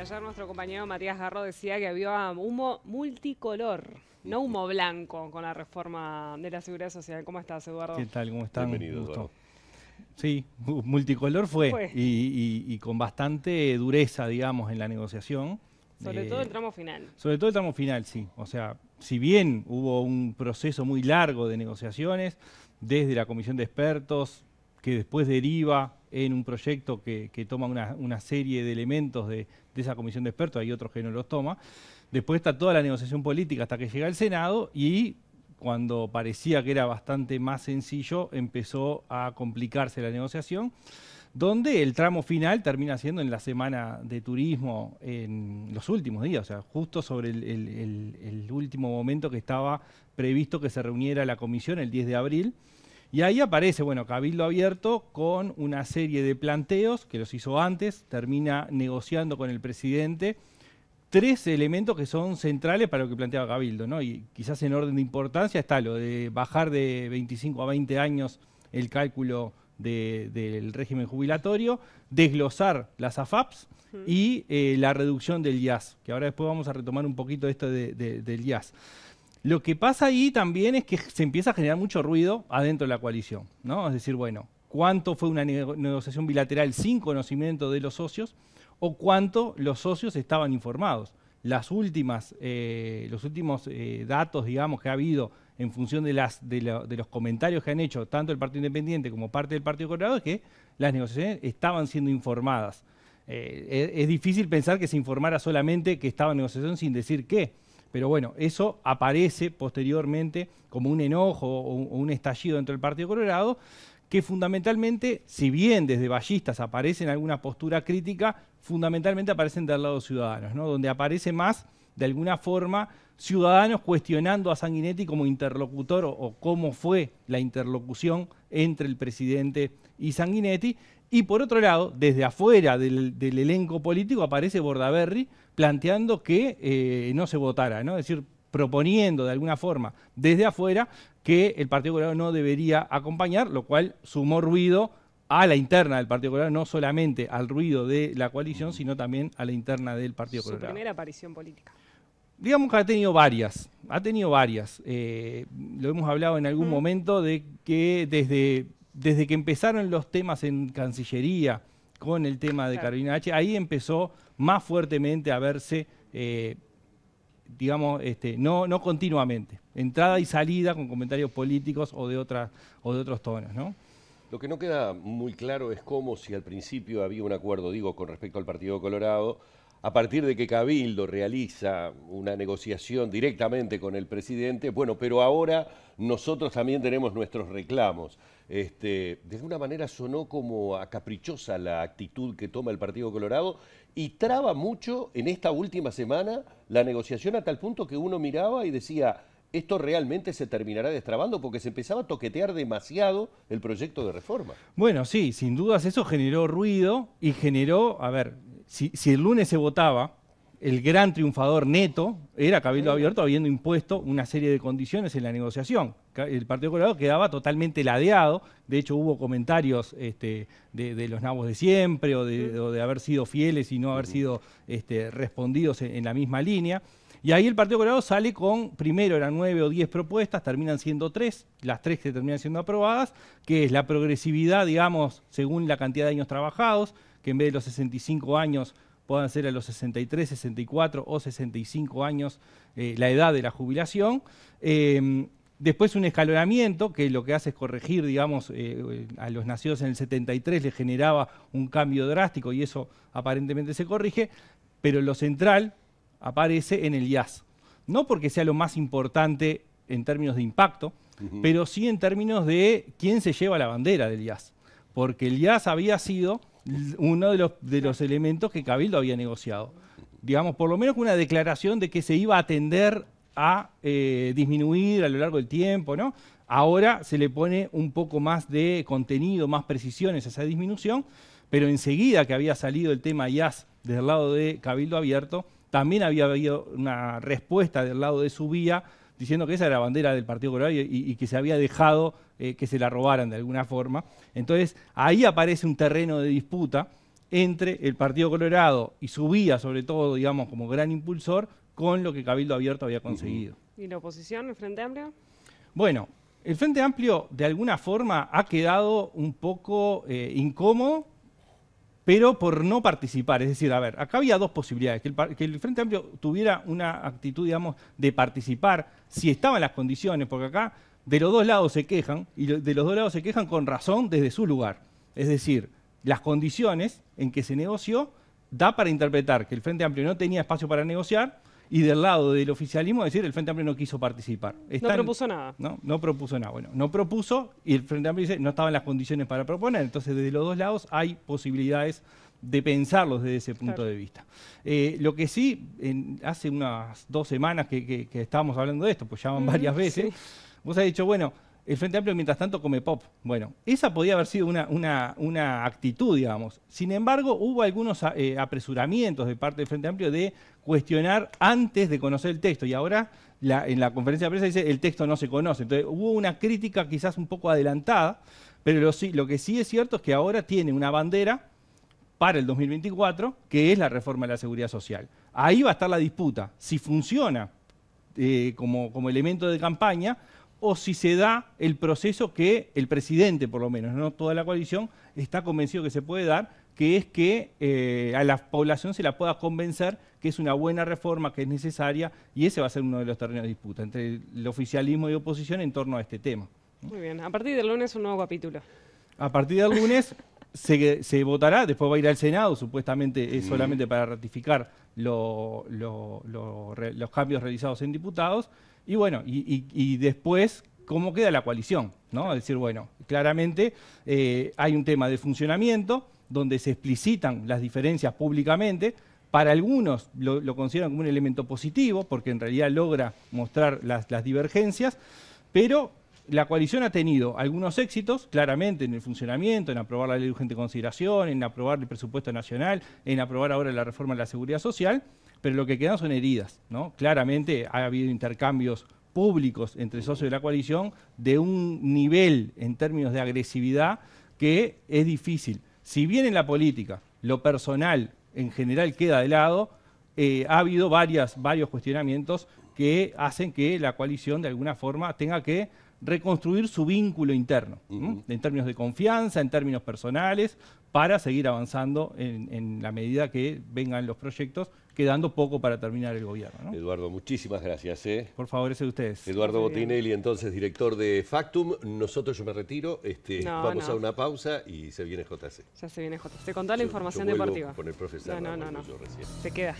ayer nuestro compañero Matías Garro decía que había humo multicolor, no humo blanco con la reforma de la Seguridad Social. ¿Cómo estás, Eduardo? ¿Qué tal? ¿Cómo están? Bienvenido, Gusto. Eduardo. Sí, multicolor fue Fue. y con bastante dureza, digamos, en la negociación. Sobre todo el tramo final. Sobre todo el tramo final, sí. O sea, si bien hubo un proceso muy largo de negociaciones, desde la comisión de expertos, que después deriva en un proyecto que toma una serie de elementos de esa comisión de expertos, hay otros que no los toma. Después está toda la negociación política hasta que llega al Senado y cuando parecía que era bastante más sencillo, empezó a complicarse la negociación, donde el tramo final termina siendo en la semana de turismo en los últimos días, o sea, justo sobre el último momento que estaba previsto que se reuniera la comisión el 10 de abril. Y ahí aparece, bueno, Cabildo Abierto con una serie de planteos que los hizo antes, termina negociando con el presidente tres elementos que son centrales para lo que planteaba Cabildo, ¿no? Y quizás en orden de importancia está lo de bajar de 25 a 20 años el cálculo del régimen jubilatorio, desglosar las AFAPs y la reducción del IAS, que ahora después vamos a retomar un poquito esto del IAS. Lo que pasa ahí también es que se empieza a generar mucho ruido adentro de la coalición, ¿no? Es decir, bueno, ¿cuánto fue una negociación bilateral sin conocimiento de los socios o cuánto los socios estaban informados? Los últimos datos, digamos, que ha habido en función de los comentarios que han hecho tanto el Partido Independiente como parte del Partido Colorado es que las negociaciones estaban siendo informadas. Es difícil pensar que se informara solamente que estaba en negociación sin decir qué. Pero bueno, eso aparece posteriormente como un enojo o un estallido dentro del Partido Colorado, que fundamentalmente, si bien desde ballistas aparecen alguna postura crítica, fundamentalmente aparecen del lado de Ciudadanos, ¿no? Donde aparece más, de alguna forma, Ciudadanos cuestionando a Sanguinetti como interlocutor o cómo fue la interlocución entre el presidente y Sanguinetti. Y por otro lado, desde afuera del elenco político aparece Bordaberry planteando que no se votara, ¿no? Es decir, proponiendo de alguna forma desde afuera que el Partido Colorado no debería acompañar, lo cual sumó ruido a la interna del Partido Colorado, no solamente al ruido de la coalición, sino también a la interna del Partido Colorado. Su primera aparición política. Digamos que ha tenido varias. Lo hemos hablado en algún momento de que desde que empezaron los temas en Cancillería con el tema de Carolina H., ahí empezó más fuertemente a verse, digamos, no continuamente, entrada y salida con comentarios políticos o de otros tonos, ¿no? Lo que no queda muy claro es cómo, si al principio había un acuerdo, digo, con respecto al Partido Colorado, a partir de que Cabildo realiza una negociación directamente con el presidente, bueno, pero ahora nosotros también tenemos nuestros reclamos. De alguna manera sonó como a caprichosa la actitud que toma el Partido Colorado y traba mucho en esta última semana la negociación a tal punto que uno miraba y decía, esto realmente se terminará destrabando porque se empezaba a toquetear demasiado el proyecto de reforma. Bueno, sí, sin dudas eso generó ruido y generó, a ver, si el lunes se votaba, el gran triunfador neto era Cabildo Abierto, habiendo impuesto una serie de condiciones en la negociación. El Partido Colorado quedaba totalmente ladeado, de hecho hubo comentarios de los nabos de siempre o de haber sido fieles y no haber sido respondidos en la misma línea. Y ahí el Partido Colorado sale con, primero eran 9 o 10 propuestas, terminan siendo 3, las 3 que terminan siendo aprobadas, que es la progresividad, digamos, según la cantidad de años trabajados, que en vez de los 65 años puedan ser a los 63, 64 o 65 años la edad de la jubilación. Después un escalonamiento, que lo que hace es corregir, digamos, a los nacidos en el 73 les generaba un cambio drástico y eso aparentemente se corrige, pero lo central aparece en el IAS. No porque sea lo más importante en términos de impacto, pero sí en términos de quién se lleva la bandera del IAS. Porque el IAS había sido uno de los elementos que Cabildo había negociado. Digamos, por lo menos una declaración de que se iba a tender a disminuir a lo largo del tiempo, ¿no? Ahora se le pone un poco más de contenido, más precisiones a esa disminución, pero enseguida que había salido el tema IAS del lado de Cabildo Abierto, también había habido una respuesta del lado de Subía diciendo que esa era la bandera del Partido Colorado y que se había dejado que se la robaran de alguna forma. Entonces, ahí aparece un terreno de disputa entre el Partido Colorado y su vía, sobre todo, digamos, como gran impulsor, con lo que Cabildo Abierto había conseguido. ¿Y la oposición, el Frente Amplio? Bueno, el Frente Amplio de alguna forma ha quedado un poco incómodo, pero por no participar. Es decir, a ver, acá había dos posibilidades, que el Frente Amplio tuviera una actitud, digamos, de participar, si estaban las condiciones, porque acá de los dos lados se quejan, y de los dos lados se quejan con razón desde su lugar. Es decir, las condiciones en que se negoció da para interpretar que el Frente Amplio no tenía espacio para negociar, y del lado del oficialismo decir el Frente Amplio no quiso participar. No propuso nada. No propuso nada. Bueno, no propuso y el Frente Amplio dice no estaban las condiciones para proponer. Entonces, desde los dos lados hay posibilidades de pensarlos desde ese punto de vista. Lo que sí, hace unas 2 semanas que estábamos hablando de esto, pues ya van varias veces, vos has dicho, bueno, el Frente Amplio mientras tanto come pop. Bueno, esa podía haber sido una actitud, digamos. Sin embargo, hubo algunos apresuramientos de parte del Frente Amplio de cuestionar antes de conocer el texto. Y ahora en la conferencia de prensa dice el texto no se conoce. Entonces hubo una crítica quizás un poco adelantada, pero lo que sí es cierto es que ahora tiene una bandera para el 2024, que es la reforma de la seguridad social. Ahí va a estar la disputa, si funciona como elemento de campaña, o si se da el proceso que el presidente, por lo menos, no toda la coalición, está convencido que se puede dar, que es que a la población se la pueda convencer que es una buena reforma, que es necesaria, y ese va a ser uno de los terrenos de disputa entre el oficialismo y oposición en torno a este tema. Muy bien, a partir del lunes un nuevo capítulo. A partir del lunes se votará, después va a ir al Senado, supuestamente es solamente para ratificar los cambios realizados en diputados, y bueno, y después, ¿cómo queda la coalición? ¿No? Es decir, bueno, claramente hay un tema de funcionamiento donde se explicitan las diferencias públicamente. Para algunos lo consideran como un elemento positivo, porque en realidad logra mostrar las divergencias, pero la coalición ha tenido algunos éxitos, claramente, en el funcionamiento, en aprobar la ley de urgente consideración, en aprobar el presupuesto nacional, en aprobar ahora la reforma de la seguridad social, pero lo que quedan son heridas, ¿no? Claramente ha habido intercambios públicos entre socios de la coalición de un nivel en términos de agresividad que es difícil. Si bien en la política lo personal en general queda de lado, ha habido varios cuestionamientos que hacen que la coalición de alguna forma tenga que reconstruir su vínculo interno, en términos de confianza, en términos personales, para seguir avanzando en la medida que vengan los proyectos, quedando poco para terminar el gobierno, ¿no? Eduardo, muchísimas gracias. Por favor, ese de ustedes. Eduardo Botinelli, entonces director de Factum. Nosotros, yo me retiro, vamos a una pausa y se viene JC. Ya se viene JC, con toda la información deportiva. Con el profesor. No. Se queda.